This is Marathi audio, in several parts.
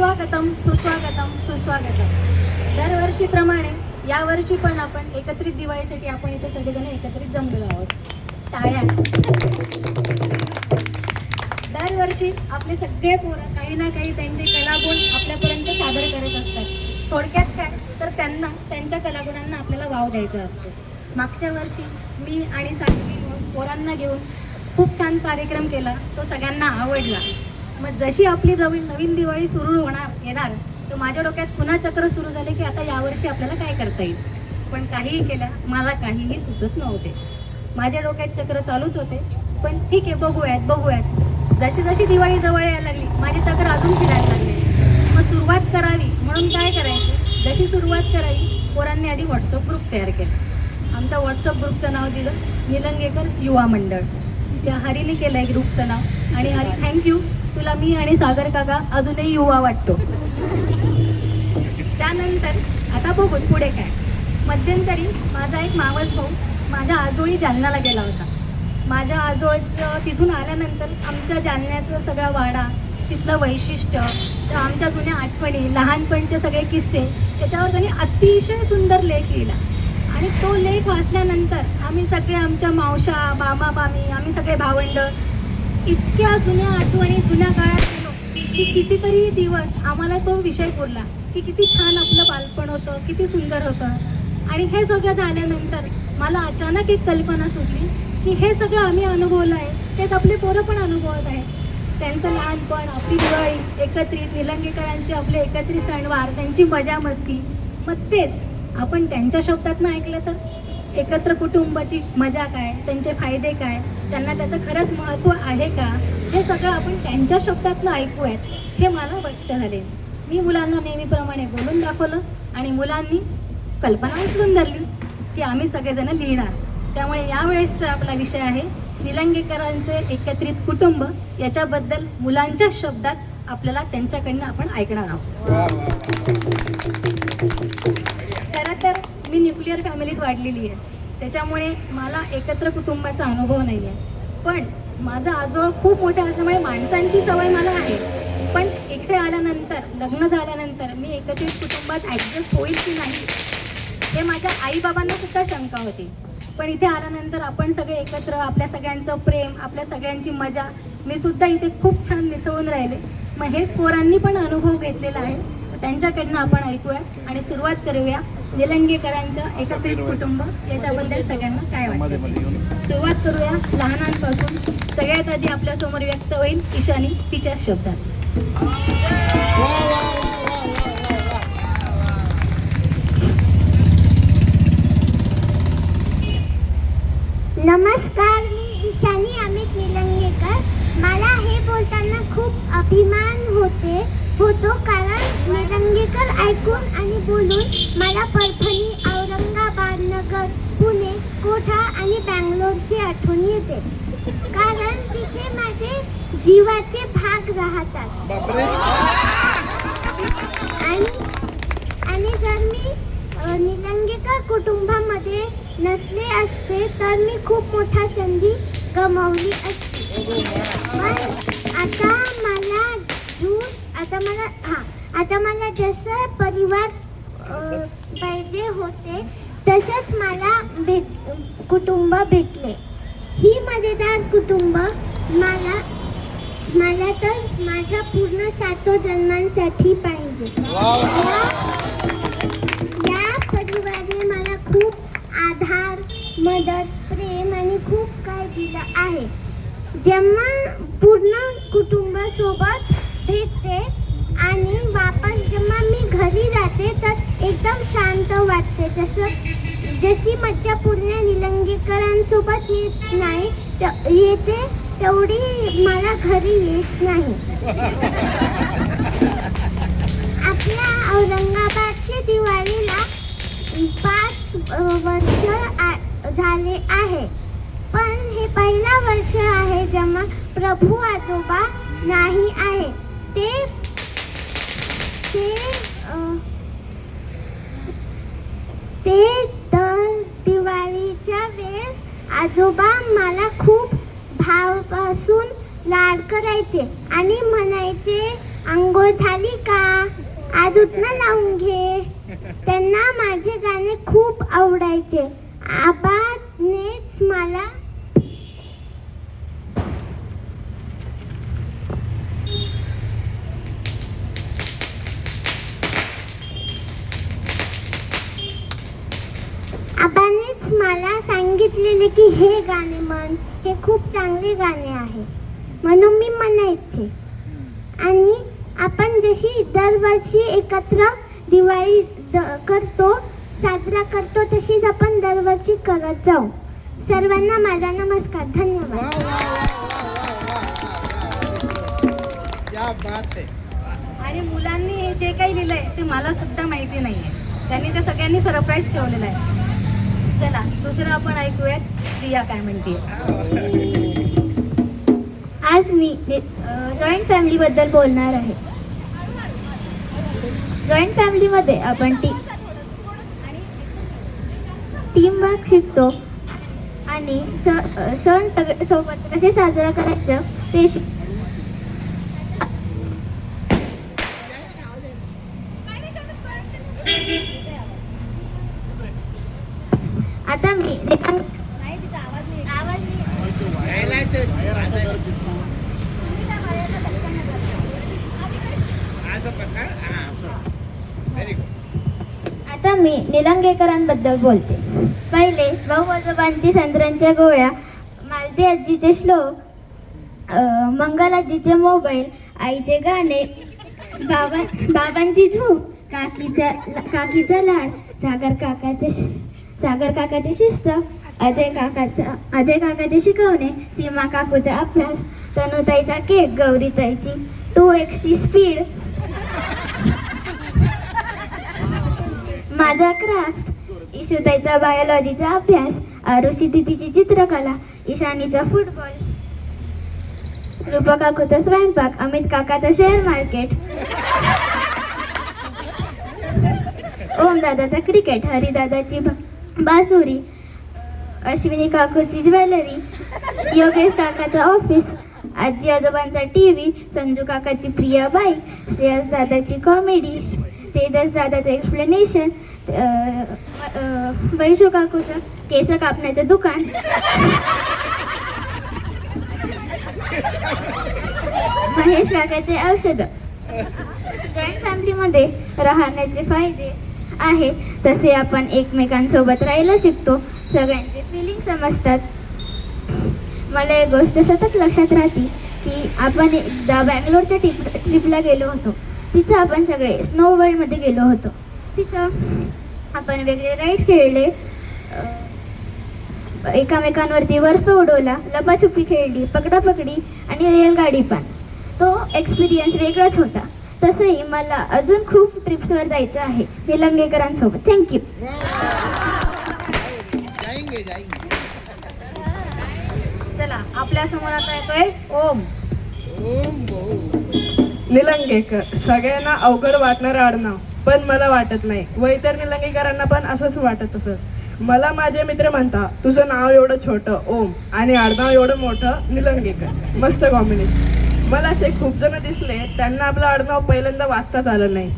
सुस्वागतम सुस्वागतम सुस्वागतम. दरवर्षीप्रमाणे यावर्षी पण आपण एकत्रित दिवाळीसाठी आपण इथे सगळेजण एकत्रित जमलेलो आहोत. टाळ्या. दरवर्षी आपले सगळे पोरं काही ना काही त्यांचे कलागुण आपल्यापर्यंत सादर करत असतात. थोडक्यात काय तर त्यांना त्यांच्या कलागुणांना आपल्याला वाव द्यायचा असतो. मागच्या वर्षी मी आणि साक्षी पोरांना घेऊन खूप छान कार्यक्रम केला, तो सगळ्यांना आवडला. मग जशी आपली नवीन दिवाळी सुरू येणार तर माझ्या डोक्यात पुन्हा चक्र सुरू झाले की आता यावर्षी आपल्याला काय करता येईल. पण काहीही केलं मला काहीही सुचत नव्हते. माझ्या डोक्यात चक्र चालूच होते. पण ठीक आहे, बघूयात. जशी जशी दिवाळी जवळ यायला लागली माझे चक्र अजून फिरायला लागले. मग सुरुवात करावी म्हणून काय करायचं, जशी सुरुवात करावी पोरांनी आधी व्हॉट्सअप ग्रुप तयार केला. आमच्या व्हॉट्सअप ग्रुपचं नाव दिलं निलंगेकर युवा मंडळ. त्या हरीने केलं आहे ग्रुपचं नाव. आणि हरी थँक्यू, तुला मी आणि सागर काका अजूनही युवा वाटतो. त्यानंतर आता बघू पुढे काय. मध्यंतरी माझा एक मावस भाऊ माझ्या आजोळी जालन्याला गेला होता. माझ्या आजोळचं तिथून आल्यानंतर आमच्या जालन्याचं सगळा वाडा, तिथलं वैशिष्ट्य, तर आमच्या जुन्या आठवणी, लहानपणचे सगळे किस्से, त्याच्यावर त्यांनी अतिशय सुंदर लेख लिहिला. आणि तो लेख वाचल्यानंतर आम्ही सगळे आमच्या मावशा, मामा मामी, आम्ही सगळे भावंड इतक्या जुन्या आठवणी, जुन्या काळात गेलो की कितीतरी दिवस आम्हाला तो विषय बोलला की किती छान आपलं बालपण होतं, किती सुंदर होतं. आणि हे सगळं झाल्यानंतर मला अचानक एक कल्पना सुचली की हे सगळं आम्ही अनुभवलं आहे तेच आपले पोरं पण अनुभवत आहेत. त्यांचं लहानपण, आपली दिवाळी, एकत्रित निलंगेकरांचे आपले एकत्रित सणवार, त्यांची मजा मस्ती, मग तेच आपण त्यांच्या शब्दातनं ऐकलं तर एकत्र कुटुंबाची मजा काय, त्यांचे फायदे काय, त्यांना त्याचं खरंच महत्त्व आहे का, हे सगळं आपण त्यांच्या शब्दातनं ऐकूयात हे मला व्यक्त झाले. मी मुलांना नेहमीप्रमाणे बोलून दाखवलं आणि मुलांनी कल्पना उचलून धरली की आम्ही सगळेजण लिहिणार. त्यामुळे यावेळेसचा आपला विषय आहे निलंगेकरांचे एकत्रित कुटुंब. याच्याबद्दल मुलांच्या शब्दात आपल्याला त्यांच्याकडनं आपण ऐकणार आहोत. खरं तर मी न्यूक्लिअर फॅमिलीत वाढलेली आहे, त्याच्यामुळे मला एकत्र कुटुंबाचा अनुभव नाही आहे. पण माझा आजोळ खूप मोठा असल्यामुळे माणसांची सवय मला आहे. पण इथे आल्यानंतर, लग्न झाल्यानंतर मी एकत्रित कुटुंबात ॲडजस्ट होईल की नाही हे माझ्या आईबाबांना सुद्धा शंका होती. पण इथे आल्यानंतर आपण सगळे एकत्र, आपल्या सगळ्यांचं प्रेम, आपल्या सगळ्यांची मजा, मी सुद्धा इथे खूप छान मिसळून राहिले. मग हेच पोरांनी पण अनुभव घेतलेला आहे, त्यांच्याकडनं आपण ऐकूया आणि सुरुवात करूया निलंगेकरांच्या एकत्रित कुटुंब याच्याबद्दल सगळ्यांना काय वाटतं. सुरुवात करूया लहानांपासून. सगळ्यात आधी आपल्यासमोर व्यक्त होईल ईशानी तिच्याच शब्दात. नमस्कार, मी ईशानी अमित निलंगेकर. मला हे बोलताना खूप अभिमान होतो कारण निलंगेकर ऐकून आणि बोलून मला परभणी, औरंगाबाद, नगर, पुणे, कोठा आणि बँगलोरची आठवण येते. कारण तिथे माझे जीवाचे भाग राहतात. आणि जर मी निलंगेकर कुटुंबामध्ये नसले असते तर मी खूप मोठा संधी गमावली असती. आता मला जसं परिवार पाहिजे होते तसंच मला कुटुंब भेटले. ही मजेदार कुटुंब मला तर माझ्या पूर्ण 7 जन्मांसाठी पाहिजे. या परिवाराने मला खूप आधार, मदत, प्रेम आणि खूप काय दिलं आहे. जेव्हा पूर्ण कुटुंबासोबत भेटते आणि वापस जेव्हा मी घरी जाते तर एकदम शांत वाटते. जशी मज्जा पूर्ण निलंगेकरांसोबत येते तेवढी मला घरी येत नाही. आपल्या औरंगाबादच्या दिवाळीला 5 वर्ष झाले आहे. पण हे पहिला वर्ष आहे जेव्हा प्रभू आजोबा नाही आहे. ते दर दिवाळीच्या वेळेस आजोबा मला खूप भावापासून लाड करायचे आणि म्हणायचे, अंघोळ झाली का, आज उठणं लावून घे. त्यांना माझे गाणे खूप आवडायचे. आबानेच मला आबानेच मला सांगितलेले की हे गाणे म्हण, हे खूप चांगले गाणे आहे, म्हणून मी म्हणायचे. आणि आपण जशी दरवर्षी एकत्र दिवाळी साजरा करतो तशीच आपण दरवर्षी करत जाऊ. सर्वांना माझा नमस्कार. धन्यवाद. क्या बात आहे. आणि मुलांनी हे जे काही लिहिलंय ते मला सुद्धा माहिती नाहीये. त्यांनी त्या सगळ्यांनी सरप्राईज ठेवलेलं आहे. चला दुसरं आपण ऐकूयात श्रिया काय म्हणते. आज मी जॉईंट फॅमिलीबद्दल बोलणार आहे. जॉईंट फॅमिलीमध्ये आपण टीमवर्क शिकतो आणि सण सोबत कसे साजरा करायचं ते आता मी नाही तिचा आवाज नाही. आता मी निलंगेकरांबद्दल बोलते. पहिले भाऊ आजोबांची संत्र्यांच्या गोळ्या, मालती आजीचे श्लोक, मंगल आजीचे मोबाईल, आईचे गाणे, बाबांची झोप, काकीचा लाड, सागर काकाचे शिस्त, अजय काकाचे शिकवणे, सीमा काकूचा अभ्यास, तनुताईचा केक, गौरीताईची 2x स्पीड, माझा क्राफ्ट, इशुताईचा बायोलॉजीचा अभ्यास, आरुषी दिदीची चित्रकला, ईशानीचा फुटबॉल, रूपा काकूचा स्वयंपाक, अमित काकाचा शेअर मार्केट, ओम दादाचा क्रिकेट, हरिदादाची बासुरी, अश्विनी काकूची ज्वेलरी, योगेश काकाचा ऑफिस, आजी आजोबांचा टीव्ही, संजू काकाची प्रिया बाईक, श्रेयस दादाची कॉमेडी, तेजस दादाचं एक्सप्लेनेशन, वैशू काकूचं केस कापण्याचं दुकान, महेश काकाचे औषध. जॉईंट फॅमिलीमध्ये राहण्याचे फायदे आहे तसे आपण एकमेकांसोबत राहायला शिकतो, सगळ्यांचे फिलिंग समजतात. मला एक गोष्ट सतत लक्षात राहते की आपण एकदा बँगलोरच्या ट्रिपला गेलो होतो. तिथं आपण सगळे स्नो वर्ल्डमध्ये गेलो होतो. तिथं आपण वेगळे राईड्स खेळले, एकामेकांवरती बर्फ उडवला, लपाछुपी खेळली, पकडापकडी आणि रेलगाडी पण. तो एक्सपिरियन्स वेगळाच होता. तसंही मला अजून खूप ट्रिप्सवर जायचं आहे निलंगेकरांसोबत. थँक्यू. चला आपल्या समोर आता येतोय ओम. निलंगेकर सगळ्यांना अवघड वाटणारं आडनाव, पण मला वाटत नाही व इतर निलंगेकरांना पण असंच वाटत असत. मला माझे मित्र म्हणतात, तुझं नाव एवढं छोटं ओम आणि आडनाव एवढं मोठं निलंगेकर, मस्त कॉम्बिनेशन. मला असे खूप जण दिसले त्यांना आपलं आडनाव पहिल्यांदा वाचताच आलं नाही.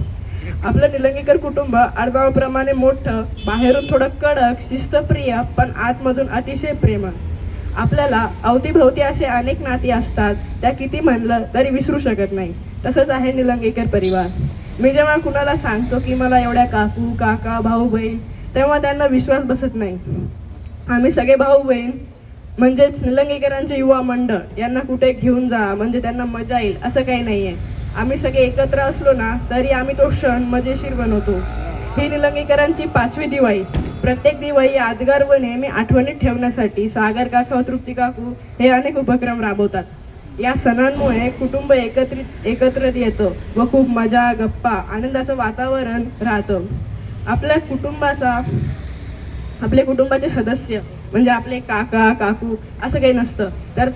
आपलं निलंगेकर कुटुंब आडनावाप्रमाणे मोठं, बाहेरून थोडं कडक, शिस्तप्रिय, पण आतमधून अतिशय प्रेमळ. आपल्याला अवतीभोवती असे अनेक नाती असतात, त्या किती म्हणलं तरी विसरू शकत नाही. तसंच आहे निलंगेकर परिवार. मी जेव्हा कुणाला सांगतो की मला एवढ्या काकू काका भाऊ बहीण, तेव्हा त्यांना विश्वास बसत नाही. आम्ही सगळे भाऊ बहीण म्हणजेच निलंगेकरांचे युवा मंडळ यांना कुठे घेऊन जा म्हणजे त्यांना मजा येईल असं काही नाही आहे. आम्ही सगळे एकत्र असलो ना तरी आम्ही तो क्षण मजेशीर बनवतो. ही निलंगेकरांची 5वी दिवाळी. प्रत्येक दिवाळी यादगार व नेहमी आठवणीत ठेवण्यासाठी सागर काका व तृप्ती काकू हे अनेक उपक्रम राबवतात. या सणांमुळे कुटुंब एकत्रित येतं व खूप मजा, गप्पा, आनंदाचं वातावरण राहतं. आपले कुटुंबाचे सदस्य म्हणजे आपले काका काकू असं काही नसतं, तर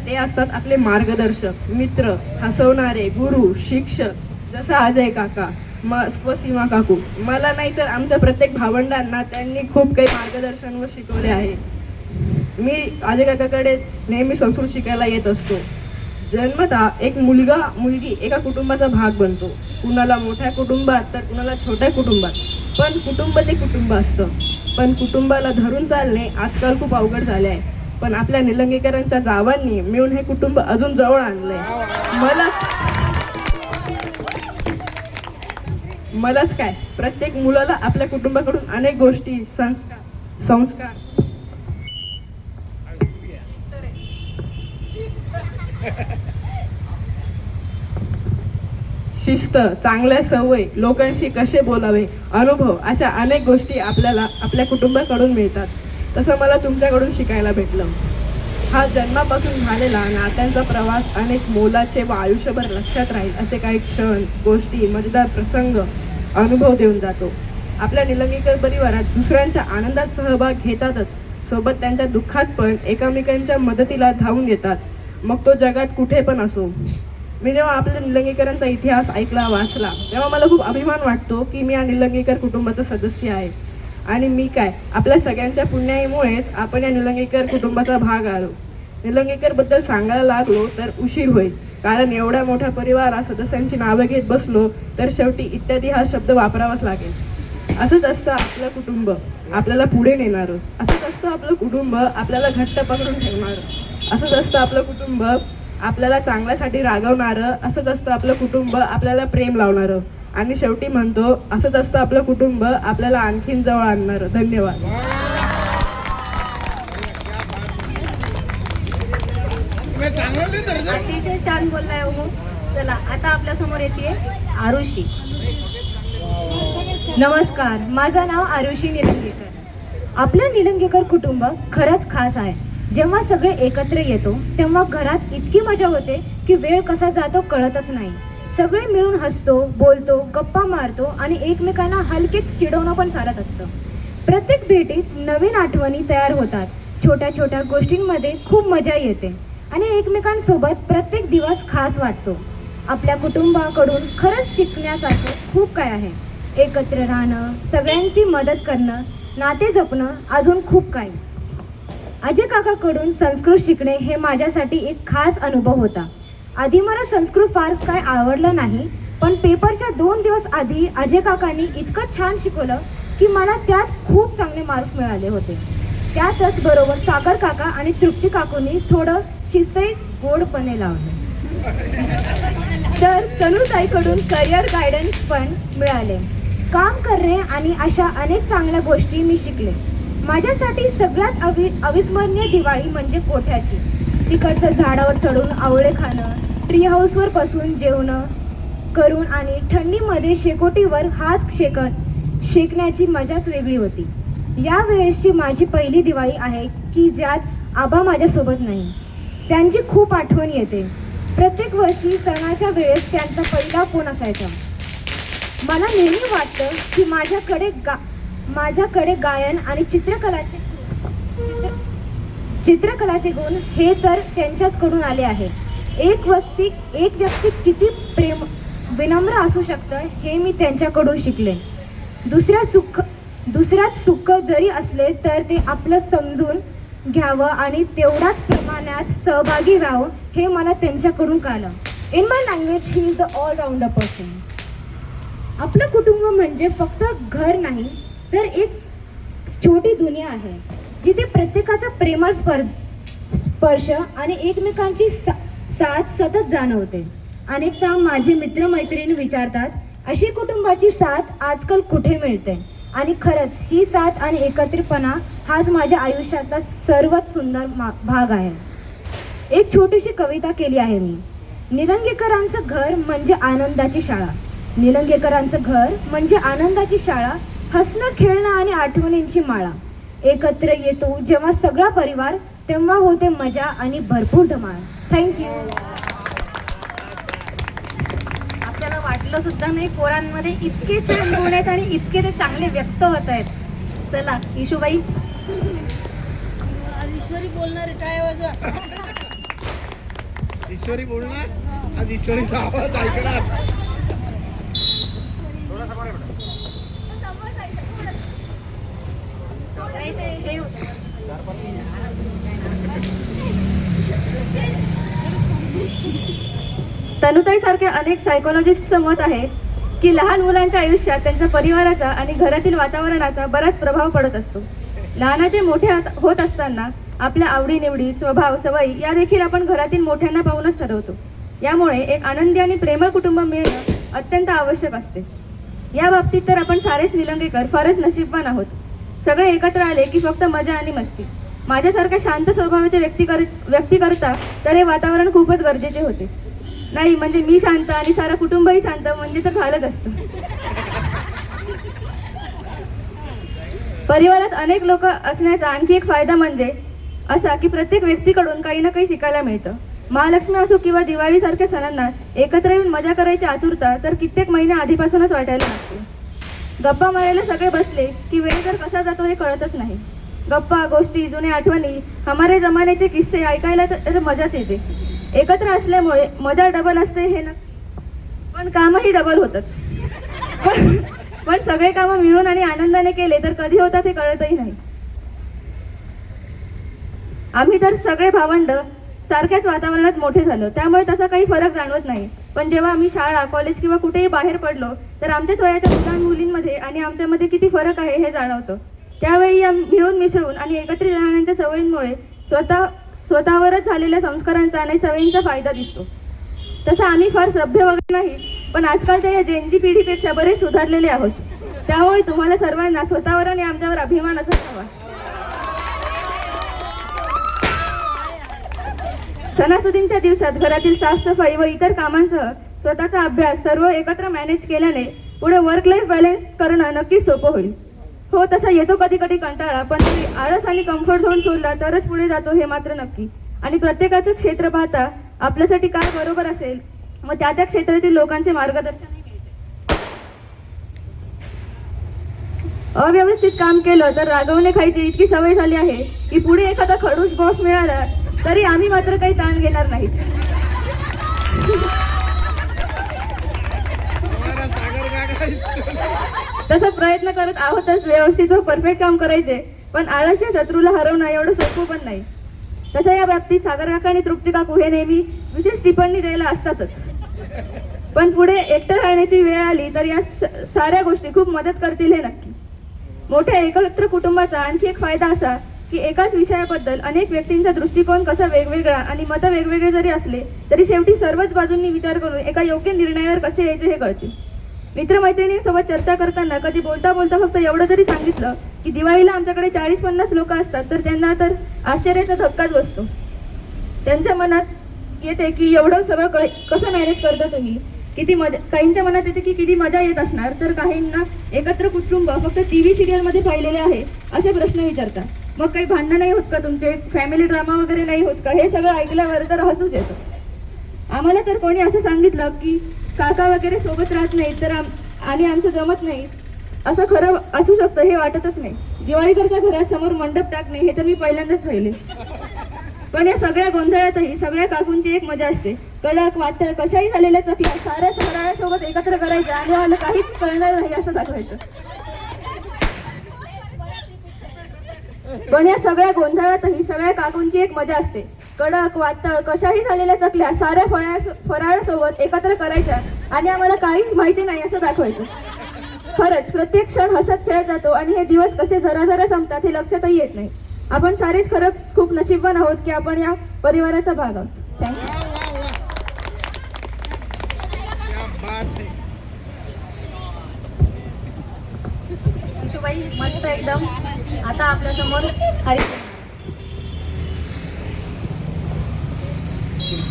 ते असतात आपले मार्गदर्शक, मित्र, हसवणारे, गुरु, शिक्षक. जसं अजय काका व सीमा काकू. मला नाही तर आमच्या प्रत्येक भावंडांना त्यांनी खूप काही मार्गदर्शन व शिकवले आहे. मी अजय काकाकडे नेहमी संस्कृत शिकायला येत असतो. जन्मता एक मुलगी एका कुटुंबाचा भाग बनतो. कुणाला मोठ्या कुटुंबात तर कुणाला छोट्या कुटुंबात, पण कुटुंब ते कुटुंब असतं. पण कुटुंबाला धरून चालणे आजकाल खूप अवघड झाले आहे. पण आपल्या निलंगेकरांच्या जावांनी मिळून हे कुटुंब अजून जवळ आणलंय. मलाच काय, प्रत्येक मुलाला आपल्या कुटुंबाकडून अनेक गोष्टी, संस्कार शिस्त, चांगल्या सवय, लोकांशी कसे बोलावे, अनुभव, अशा अनेक गोष्टी आपल्याला आपल्या कुटुंबाकडून मिळतात. तसं मला तुमच्याकडून शिकायला भेटलं. हा जन्मापासून झालेला नात्यांचा प्रवास अनेक मोलाचे व आयुष्यभर लक्षात राहील असे काही क्षण, गोष्टी, मजेदार प्रसंग, अनुभव देऊन जातो. आपल्या निलंगेकर परिवारात दुसऱ्यांच्या आनंदात सहभाग घेतातच, सोबत त्यांच्या दुःखात पण एकमेकांच्या मदतीला धावून येतात, मग तो जगात कुठे पण असो. मी जेव्हा आपल्या निलंगेकरांचा इतिहास ऐकला, वाचला, तेव्हा मला खूप अभिमान वाटतो की मी या निलंगेकर कुटुंबाचा सदस्य आहे. आणि मी काय, आपल्या सगळ्यांच्या पुण्याईमुळेच आपण या निलंगेकर कुटुंबाचा भाग आलो. निलंगेकरबद्दल सांगायला लागलो तर उशीर होईल, कारण एवढ्या मोठ्या परिवारात सदस्यांची नावं घेत बसलो तर शेवटी इत्यादी हा शब्द वापरावाच लागेल. असंच असतं आपलं कुटुंब, आपल्याला पुढे नेणारं. असंच असतं आपलं कुटुंब, आपल्याला घट्ट पकडून ठेवणारं. असंच असतं आपलं कुटुंब, आपल्याला चांगल्यासाठी रागवणारं. असंच असतं आपलं कुटुंब, आपल्याला प्रेम लावणारं. आणि शेवटी म्हणतो, असंच असतं आपलं कुटुंब, आपल्याला आणखीन जवळ आणणारं. धन्यवाद. अतिशय छान बोललाय हो. चला आता आपल्या समोर येते आरुषी. नमस्कार, माझं नाव आरुषी निलंगेकर. आपलं निलंगेकर कुटुंब खरंच खास आहे. जेव्हा सगळे एकत्र येतो तेव्हा घरात इतकी मजा होते की वेळ कसा जातो कळतच नाही. सगळे मिळून हसतो, बोलतो, गप्पा मारतो आणि एकमेकांना हलकेच चिडवणं पण चालत असतं. प्रत्येक भेटीत नवीन आठवणी तयार होतात. छोट्या छोट्या गोष्टींमध्ये खूप मजा येते आणि एकमेकांसोबत प्रत्येक दिवस खास वाटतो. आपल्या कुटुंबाकडून खरंच शिकण्यासारखं खूप काय आहे. एकत्र राहणं, सगळ्यांची मदत करणं, नाते जपणं, अजून खूप काही. अजय काकाकडून संस्कृत शिकणे हे माझ्यासाठी एक खास अनुभव होता. आधी मला संस्कृत फारच काय आवडलं नाही, पण पेपरच्या 2 दिवस आधी अजय काकांनी इतकं छान शिकवलं की मला त्यात खूप चांगले मार्क्स मिळाले होते. त्यातच बरोबर सागर काका आणि तृप्ती काकूंनी थोडं शिस्तही गोडपणे लावलं. तर तनुताईकडून करिअर गायडन्स पण मिळाले. काम करणे आणि अशा अनेक चांगल्या गोष्टी मी शिकले. माझ्यासाठी सगळ्यात अविस्मरणीय दिवाळी म्हणजे कोठ्याची. तिकडचं झाडावर चढून आवळे खाणं, ट्री हाऊसवर बसून जेवणं करून आणि थंडीमध्ये शेकोटीवर हात शेकण्याची मजाच वेगळी होती. या वेळेसची माझी पहिली दिवाळी आहे की ज्यात आबा माझ्यासोबत नाही. त्यांची खूप आठवण येते. प्रत्येक वर्षी सणाच्या वेळेस त्यांचा पहिला फोन असायचा. मला नेहमी वाटतं की माझ्याकडे गायन आणि चित्रकलाचे गुण हे तर त्यांच्याचकडून आले आहे. एक व्यक्ती किती विनम्र असू शकतं हे मी त्यांच्याकडून शिकले. दुसऱ्यात सुख जरी असले तर ते आपलं समजून घ्यावं आणि तेवढ्याच प्रमाणात सहभागी व्हावं हे मला त्यांच्याकडून कळलं. In my language, he is the all rounder person. आपलं कुटुंब म्हणजे फक्त घर नाही तर एक छोटी दुनिया आहे जिथे प्रत्येकाचा प्रेमळ स्पर्श आणि एकमेकांची साथ सतत जाणवते. अनेकदा माझे मित्रमैत्रिणी विचारतात, अशी कुटुंबाची साथ आजकाल कुठे मिळते? आणि खरंच ही साथ आणि एकत्रितपणा हाच माझ्या आयुष्यातला सर्वात सुंदर भाग आहे. एक छोटीशी कविता केली आहे मी. निलंगेकरांचं घर म्हणजे आनंदाची शाळा. निलंगेकरांचं घर म्हणजे आनंदाची शाळा, हसणं, खेळणं आणि आठवणींची माळा. एकत्र येतो जेव्हा सगळा परिवार, तेव्हा होते मजा आणि भरपूर धमाल. थँक्यू. आपल्याला वाटलं सुद्धा नाही पोरांमध्ये इतके छान गुण आहेत आणि इतके ते चांगले व्यक्त होत आहेत. चला इशूबाई. ईश्वरी बोलणार आहे काय आवाज? ईश्वरी बोलणार, आज ईश्वरीचा आवाज ऐकणार. तनुताईसारख्या अनेक सायकोलॉजिस्टचं मत आहे की लहान मुलांच्या आयुष्यात त्यांच्या परिवाराचा आणि घरातील वातावरणाचा बराच प्रभाव पडत असतो. लहानाचे मोठे होत असताना आपल्या आवडीनिवडी, स्वभाव, सवयी या देखील आपण घरातील मोठ्यांना पाहूनच ठरवतो. यामुळे एक आनंदी आणि प्रेमळ कुटुंब मिळणं अत्यंत आवश्यक असते. या बाबतीत तर आपण सारेच निलंगेकर फारच नशीबवान आहोत. सगळे एकत्र आले की फक्त मजा आणि मस्ती. माझ्यासारख्या शांत स्वभावाचे व्यक्ती करता तर हे वातावरण खूपच गरजेचे होते. नाही म्हणजे मी शांत आणि सारा कुटुंबही शांत म्हणजे तर झालंच असतं. परिवारात अनेक लोक असण्याचा आणखी एक फायदा म्हणजे असा की प्रत्येक व्यक्तीकडून काही ना काही शिकायला मिळतं. महालक्ष्मी असो किंवा दिवाळी सारख्या सणांना एकत्र येऊन मजा करायची आतुरता तर कित्येक महिने आधीपासूनच वाटायला लागते. गप्पा मारायला सगळे बसले की वेळ तर कसा जातो हे कळतच नाही. गप्पा गोष्टी, जुन्या आठवणी, हमारे जमान्याचे किस्से ऐकायला तर मजाच येते. एकत्र असल्यामुळे मजा डबल असते हे नक्की, पण कामही डबल होतात. पण सगळे कामं मिळून आणि आनंदाने केले तर कधी होतात हे कळतही नाही. आम्ही तर सगळे भावंड सारख्याच वातावरणात मोठे झालो, त्यामुळे तसा काही फरक जाणवत नाही. पण जेव्हा आम्ही शाळा, कॉलेज किंवा कुठेही बाहेर पडलो तर आमच्याच वयाच्या मुलां मुलींमध्ये आणि आमच्यामध्ये किती फरक आहे हे जाणवतं. त्यावेळी या मिळून मिसळून आणि एकत्रित राहण्याच्या सवयींमुळे स्वतःवरच झालेल्या संस्कारांचा आणि सवयींचा फायदा दिसतो. तसं आम्ही फार सभ्य वगैरे नाही, पण आजकालच्या या जेनजी पिढीपेक्षा बरेच सुधारलेले आहोत. त्यामुळे तुम्हाला सर्वांना स्वतःवर आणि आमच्यावर अभिमान असायला हवा. सणासुदींच्या दिवसात घरातील साफसफाई व इतर कामांसह स्वतःचा अभ्यास सर्व एकत्र मॅनेज केल्याने पुढे वर्क लाईफ बॅलन्स करणं नक्कीच सोपं होईल. हो, तसा येतो कधी कधी कंटाळा, पण तरी आळस आणि कम्फर्ट झोन सोडला तरच पुढे जातो हे मात्र नक्की. आणि प्रत्येकाचं क्षेत्र पाहता आपल्यासाठी काय बरोबर असेल व त्या त्या क्षेत्रातील लोकांचे मार्गदर्शनही मिळते. अव्यवस्थित काम केलं तर रागवणे खायची इतकी सवय झाली आहे की पुढे एखादा खडूस बॉस मिळाला तरी आम्ही मात्र काही ताण घेणार नाहीत. तसा प्रयत्न करत आहोतच व्यवस्थित व परफेक्ट काम करायचे, पण आळस या शत्रूला हरवणं एवढं सोपं पण नाही. तसं या बाबतीत सागर काका आणि तृप्ती काकू हे नेहमी विशेष टिप्पणी द्यायला असतातच. पण पुढे एकटं राहण्याची वेळ आली तर या साऱ्या गोष्टी खूप मदत करतील हे नक्की. मोठ्या एकत्र कुटुंबाचा आणखी एक फायदा असा की एकाच विषयाबद्दल अनेक व्यक्तींचा दृष्टिकोन कसा वेगवेगळा आणि मतं वेगवेगळे जरी असले तरी शेवटी सर्वच बाजूंनी विचार करून एका योग्य निर्णयावर कसे यायचे हे कळते. मित्रमैत्रिणींसोबत चर्चा करताना कधी बोलता बोलता फक्त एवढं तरी सांगितलं की दिवाळीला आमच्याकडे 40-50 लोक असतात तर त्यांना तर आश्चर्याचा धक्काच बसतो. त्यांच्या मनात येते की एवढं सगळं कसं मॅनेज करता तुम्ही, किती मजा. काहींच्या मनात येते की किती मजा येत असणार, तर काहींना एकत्र कुटुंब फक्त TV सिरियलमध्ये पाहिलेले आहे असे प्रश्न विचारतात. मग काही भांडणं नाही होत का तुमचे, फॅमिली ड्रामा वगैरे नाही होत का, हे सगळं ऐकल्यावर तर हसूच येतं. आम्हाला तर कोणी असं सांगितलं की काका वगैरे सोबत राहत नाही तर आणि आमचं जमत नाही, असं खरं असू शकतं हे वाटतच नाही. दिवाळीकरता घरासमोर मंडप टाकणे हे तर मी पहिल्यांदाच पाहिले. पण या सगळ्या गोंधळातही सगळ्या काकूंची एक मजा असते. कडक वातळ कशाही झालेल्या चकल्या साऱ्या फराळासोबत एकत्र करायच्या आणि मला काहीच कळणार नाही असं दाखवायचं. पण या सगळ्या गोंधळातही सगळ्या काकूंची एक मजा असते. कडक वातळ कशाही झालेल्या चकल्या साऱ्या फराळासोबत एकत्र करायच्या आणि आम्हाला काहीच माहिती नाही असं दाखवायचं. खरंच प्रत्येक क्षण हसत खेळत जातो आणि हे दिवस कसे जरा जरा संपतात हे लक्षातही येत नाही. आपण सारेच खरंच खूप नशीबवान आहोत की आपण या परिवाराचा भाग आहोत. थँक्यू. ईशूबाई मस्त एकदम. आता आपल्या समोर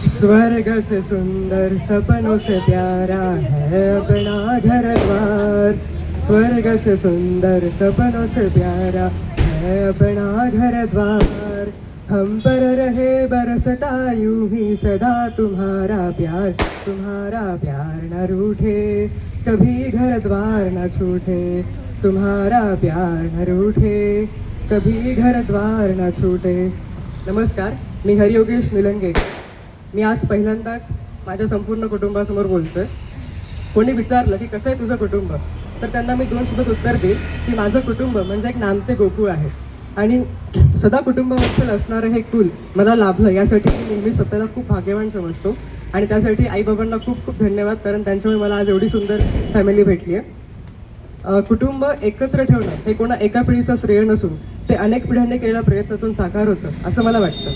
स्वर्ग से सुंदर सपनों से प्यारा है अपना घर द्वार. स्वर्ग से सुंदर सपनों से प्यारा है अपना घर द्वार. हम पर रहे बरसता यूं ही सदा तुम्हारा प्यार न रूठे, कभी घर द्वार न छूटे. तुम्हारा प्यार न रूठे, कभी घर द्वार न छूटे. नमस्कार, मी हरियोगेश निलंगेकर. मी आज पहिल्यांदाच माझ्या संपूर्ण कुटुंबासमोर बोलतोय. कोणी विचारलं की कसं आहे तुझं कुटुंब, तर त्यांना मी 2 शब्दात उत्तर देईल की माझं कुटुंब म्हणजे एक नामते गोकुळ आहे. आणि सदा कुटुंबवत्सल असणारं हे कुल मला लाभलं, यासाठी मी नेहमीच स्वतःला खूप भाग्यवान समजतो. आणि त्यासाठी आईबाबांना खूप खूप धन्यवाद, कारण त्यांच्यामुळे मला आज एवढी सुंदर फॅमिली भेटली आहे. कुटुंब एकत्र ठेवणं हे कोणा एका पिढीचं श्रेय नसून ते अनेक पिढ्यांनी केलेल्या प्रयत्नातून साकार होतं असं मला वाटतं.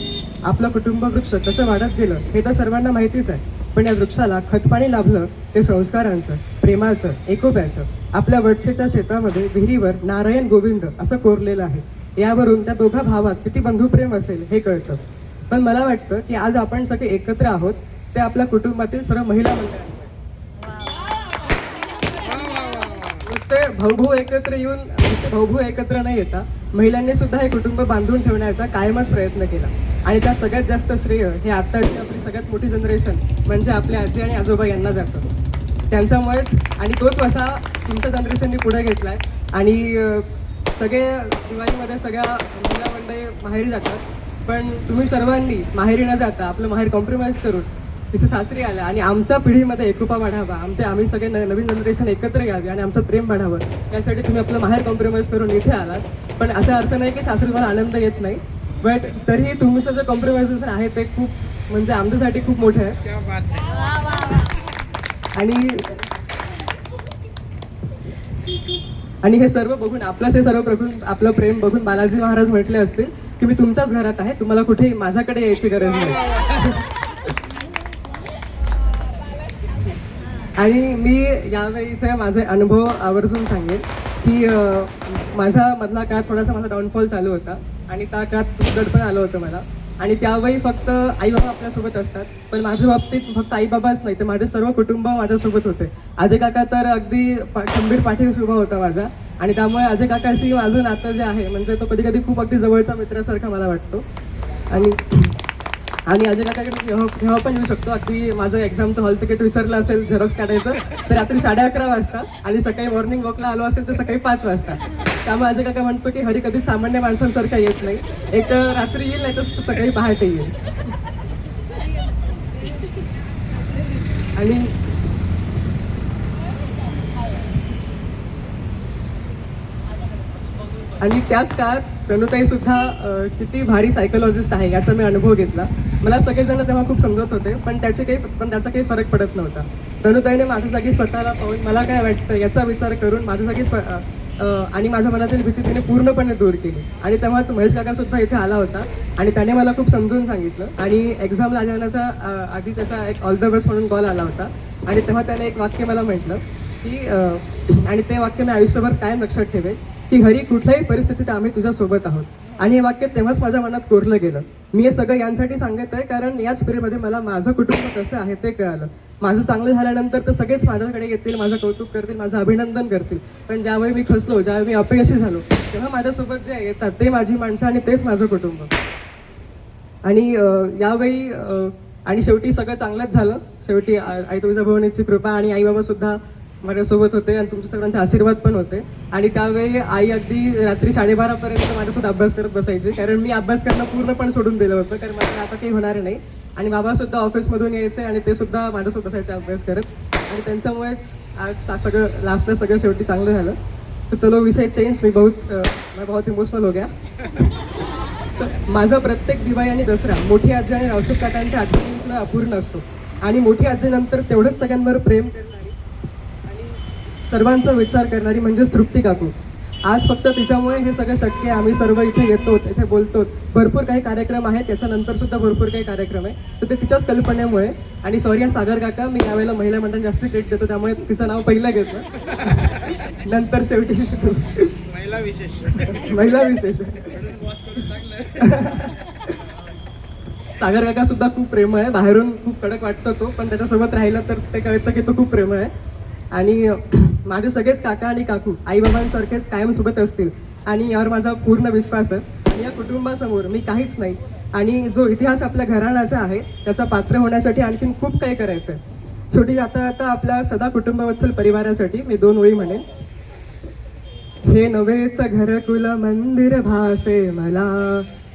आपलं कुटुंब वृक्ष कसं वाढत गेलं हे तर सर्वांना माहितीच आहे, पण या वृक्षाला खतपाणी लाभलं ते संस्कारांचं, प्रेमाचं, एकोप्याचं. आपल्या वडछेच्या शेतामध्ये विहिरीवर नारायण गोविंद असं कोरलेलं आहे. यावरून त्या दोघा भावात किती बंधुप्रेम असेल हे कळतं. पण मला वाटतं की आज आपण सगळे एकत्र आहोत ते आपल्या कुटुंबातील सर्व महिला मंडळांमुळे. नुसते भाऊ एकत्र येऊन नुसते भाऊ एकत्र नाही येता महिलांनी सुद्धा हे कुटुंब बांधून ठेवण्याचा कायमच प्रयत्न केला. आणि त्यात सगळ्यात जास्त श्रेय हे आत्ताची आपली सगळ्यात मोठी जनरेशन म्हणजे आपले आजी आणि आजोबा यांना जातं. त्यांच्यामुळेच आणि तोच वसा तुमच्या जनरेशननी पुढे घेतला आहे. आणि सगळे दिवाळीमध्ये सगळ्या महिला मंडळी माहेरी जातात, पण तुम्ही सर्वांनी माहेरी न जाता आपलं माहेर कॉम्प्रोमाइज करून इथे सासरी आलं आणि आमच्या पिढीमध्ये एकोपा वाढावा, आम्ही सगळे नवीन जनरेशन एकत्र यावी आणि आमचं प्रेम वाढावं, यासाठी तुम्ही आपलं माहेर कॉम्प्रोमाइज करून इथे आलात. पण असा अर्थ नाही की सासरी मला आनंद येत नाही, बट तरीही तुमचं जे कॉम्प्रोमायझेशन आहे ते खूप म्हणजे आमच्यासाठी खूप मोठं आहे. क्या बात है. आणि हे सर्व बघून आपलं प्रेम बघून बालाजी महाराज म्हटले असतील की मी तुमच्याच घरात आहे, तुम्हाला कुठेही माझ्याकडे यायची गरज नाही. आणि मी यावेळी इथे माझे अनुभव आवर्जून सांगेन की माझा मधला काळ थोडासा माझा डाऊनफॉल चालू होता आणि त्या काळात उद्धट पण आलं होतं मला. आणि त्यावेळी फक्त आईबाबा आपल्यासोबत असतात, पण माझ्या बाबतीत फक्त आईबाबाच नाही तर माझे सर्व कुटुंब माझ्यासोबत होते. अजय काका तर अगदी खंबीर पाठीशी उभा होता माझा. आणि त्यामुळे अजय काकाशी माझं नातं जे आहे म्हणजे तो कधी कधी खूप अगदी जवळचा मित्रासारखा मला वाटतो. आणि अजय काकाकडे केव्हा पण येऊ शकतो. अगदी माझं एक्झामचं हॉल तिकीट विसरलं असेल झेरॉक्स काढायचं तर रात्री 11:30 वाजता, आणि सकाळी मॉर्निंग वॉकला आलो असेल तर सकाळी 5 वाजता. त्यामुळे अजय काका म्हणतो की हरी कधी सामान्य माणसांसारखा येत नाही, एक रात्री येईल नाही तर सकाळी पहाटे येईल. आणि त्याच काळात तनुताई सुद्धा किती भारी सायकोलॉजिस्ट आहे याचा मी अनुभव घेतला. मला सगळेजण तेव्हा खूप समजत होते, पण त्याचा काही फरक पडत नव्हता. तनुताईने माझ्या जागी स्वतःला पाहून मला काय वाटतं याचा विचार करून माझ्या जागी आणि माझ्या मनातील भीती तिने पूर्णपणे दूर केली. आणि तेव्हाच महेश काका सुद्धा इथे आला होता आणि त्याने मला खूप समजून सांगितलं. आणि एक्झामला जाण्याच्या आधी त्याचा एक ऑल द बेस्ट म्हणून कॉल आला होता आणि तेव्हा त्याने एक वाक्य मला म्हटलं की आणि ते वाक्य मी आयुष्यभर कायम लक्षात ठेवेन की हरी कुठल्याही परिस्थितीत आम्ही तुझ्यासोबत आहोत. आणि हे वाक्य तेव्हाच माझ्या मनात कोरलं गेलं. मी हे सगळं यांसाठी सांगत आहे कारण याच पिढीमध्ये मला माझं कुटुंब कसं आहे ते कळालं. माझं चांगलं झाल्यानंतर तर सगळेच माझ्याकडे येतील, माझं कौतुक करतील, माझं अभिनंदन करतील, पण ज्यावेळी मी खचलो, ज्यावेळी मी अपयशी झालो तेव्हा माझ्यासोबत जे येतात ते माझी माणसं आणि तेच माझं कुटुंब. आणि यावेळी आणि शेवटी सगळं चांगलंच झालं. शेवटी आई तुळजाभवानीची कृपा आणि आईबाबा सुद्धा माझ्यासोबत होते आणि तुमच्या सगळ्यांचे आशीर्वाद पण होते. आणि त्यावेळी आई अगदी रात्री 12:30पर्यंत माझ्यासोबत अभ्यास करत बसायची, कारण मी अभ्यास करणं पूर्णपणे सोडून दिलं होतं, कारण मला आता काही होणार नाही. आणि बाबासुद्धा ऑफिसमधून यायचे आणि ते सुद्धा माझ्यासोबत बसायचे अभ्यास करत. आणि त्यांच्यामुळेच आज सगळं लास्टला सगळं शेवटी चांगलं झालं. तर चलो विषय चेंज. मैं बहुत इमोशनल हो गया. माझा प्रत्येक दिवाळी आणि दसरा मोठी आजी आणि रावसाहेब काकांच्या आठवणींशिवाय अपूर्ण असतो. आणि मोठी आजीनंतर तेवढंच सगळ्यांवर प्रेम करणारी आणि सर्वांचा विचार करणारी म्हणजेच तृप्ती काकू. आज फक्त तिच्यामुळे हे सगळं शक्य आहे. आम्ही सर्व इथे येतो, इथे बोलतो. भरपूर काही कार्यक्रम आहेत, त्याच्यानंतर सुद्धा भरपूर काही कार्यक्रम आहे, तर ते तिच्याच कल्पनेमुळे. आणि सॉरी या सागर काका, मी यावेळेला महिला मंडळ जास्ती क्रेडिट देतो त्यामुळे तिचं नाव पहिलं घेतलं नंतर शेवटी महिला विशेष. सागर काका सुद्धा खूप प्रेमळ आहे. बाहेरून खूप कडक वाटतो तो, पण त्याच्यासोबत राहिलं तर ते कळतं की तो खूप प्रेमळ आहे. आणि माझे सगळेच काका आणि काकू आईबाबांसारखेच कायम सोबत असतील आणि यावर माझा पूर्ण विश्वास आहे. आणि या कुटुंबासमोर मी काहीच नाही. आणि जो इतिहास आपल्या घराण्याचा आहे त्याचा पात्र होण्यासाठी आणखीन खूप काही करायचं आहे. शेवटी आता आपल्या सदा कुटुंबवत्सल परिवारासाठी मी 2 ओळी म्हणेन. हे नव्हेच घरकुल मंदिर भासे मला,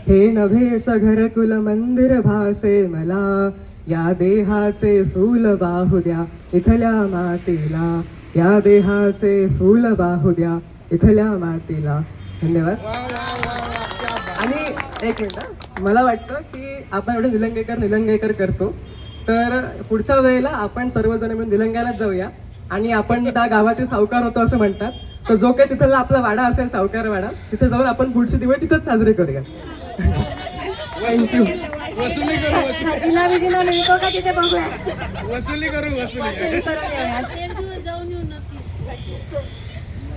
हे नव्हेच घरकुल मंदिर भासे मला, या देहाचे फूल वाहू द्या इथल्या मातीला, या देहाचे फूल वाहू द्या इथल्या मातीला. धन्यवाद. वा वा वा वा. एक मिनिट हा. मला वाटतं की आपण एवढे निलंगेकर करतो, तर पुढच्या वेळेला आपण सर्वजण मिळून निलंग्यालाच जाऊया आणि आपण त्या गावातील सावकार होतो असं म्हणतात, तर जो काही तिथला आपला वाडा असेल, सावकार वाडा, तिथे जाऊन आपण पुढचे दिवाळी तिथंच साजरे करूया. थँक्यू. वसुली करू, वसुली खजिना बिजिना मिळतो का तिथे बघूया, वसुली करू, वसुली. वसुली करून येऊयात. एक दिवस जाऊन येऊ नक्की.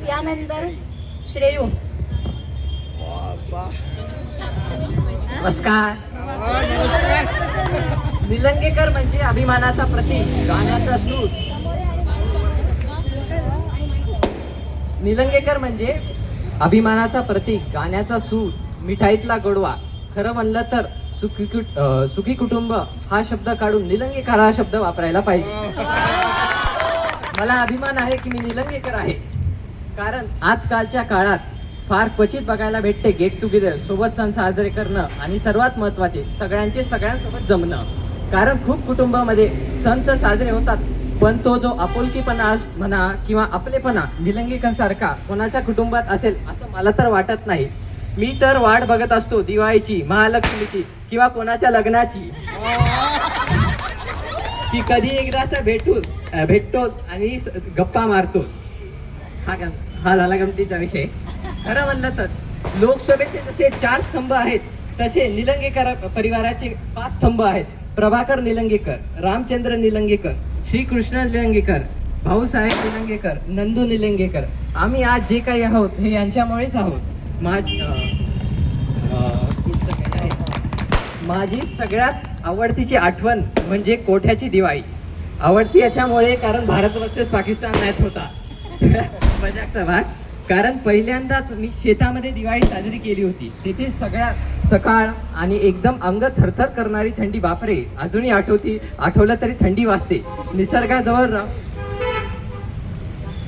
यानंतर श्रेयू. बाबा. नमस्कार. हा, नमस्कार. निलंगेकर म्हणजे अभिमानाचा प्रतीक, गाण्याचा सूर. निलंगेकर म्हणजे अभिमानाचा प्रतीक, गाण्याचा सूर, मिठाईतला गोडवा. खरं म्हणलं तर सुखी कुटुंब हा शब्द काढून निलंगेकर हा शब्द वापरायला पाहिजे. मला अभिमान आहे की मी निलंगेकर आहे, कारण आजकालच्या काळात फार क्वचित बघायला भेटते गेट टुगेदर, सोबत सण साजरे करणं आणि सर्वात महत्त्वाचे सगळ्यांसोबत जमणं. कारण खूप कुटुंबामध्ये सण तर साजरे होतात, पण तो जो आपुलकीपणा म्हणा किंवा आपलेपणा निलंगेकर सारखा कोणाच्या कुटुंबात असेल असं मला तर वाटत नाही. मी तर वाट बघत असतो दिवाळीची, महालक्ष्मीची किंवा कोणाच्या लग्नाची, की कधी एकदाचा भेटतो आणि गप्पा मारतो. हा झाला गमतीचा विषय. खरं म्हणलं तर लोकसभेचे जसे 4 स्तंभ आहेत, तसे निलंगेकर परिवाराचे 5 स्तंभ आहेत. प्रभाकर निलंगेकर, रामचंद्र निलंगेकर, श्रीकृष्ण निलंगेकर, भाऊसाहेब निलंगेकर, नंदू निलंगेकर. आम्ही आज जे काही आहोत हे यांच्यामुळेच आहोत. माझी सगळ्यात आवडतीची आठवण म्हणजे कोठ्याची दिवाळी. आवडती याच्यामुळे कारण भारत वर्सेस पाकिस्तान मॅच होता. मजाकचा भाग. कारण पहिल्यांदाच मी शेतामध्ये दिवाळी साजरी केली होती. तेथे सगळ्यात सकाळ आणि एकदम अंग थरथर करणारी थंडी. बापरे, अजूनही आठवलं तरी थंडी वाजते. निसर्गाजवळ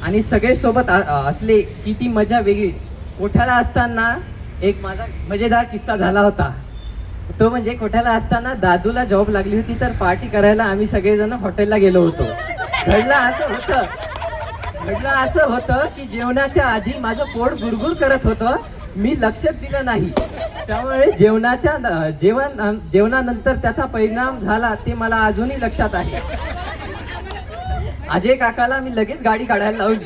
आणि सगळे सोबत असले की ती मजा वेगळीच. कोठ्याला असताना एक माझा मजेदार किस्सा झाला होता. तो म्हणजे कोठ्याला असताना दादूला जॉब लागली होती, तर पार्टी करायला आम्ही सगळेजण हॉटेलला गेलो होतो. घडलं असं होतं की जेवणाच्या आधी माझं पोट गुरगुर करत होतं. मी लक्षच दिलं नाही, त्यामुळे जेवणानंतर त्याचा परिणाम झाला ते मला अजूनही लक्षात आहे. अजय काकाला मी लगेच गाडी काढायला लावली.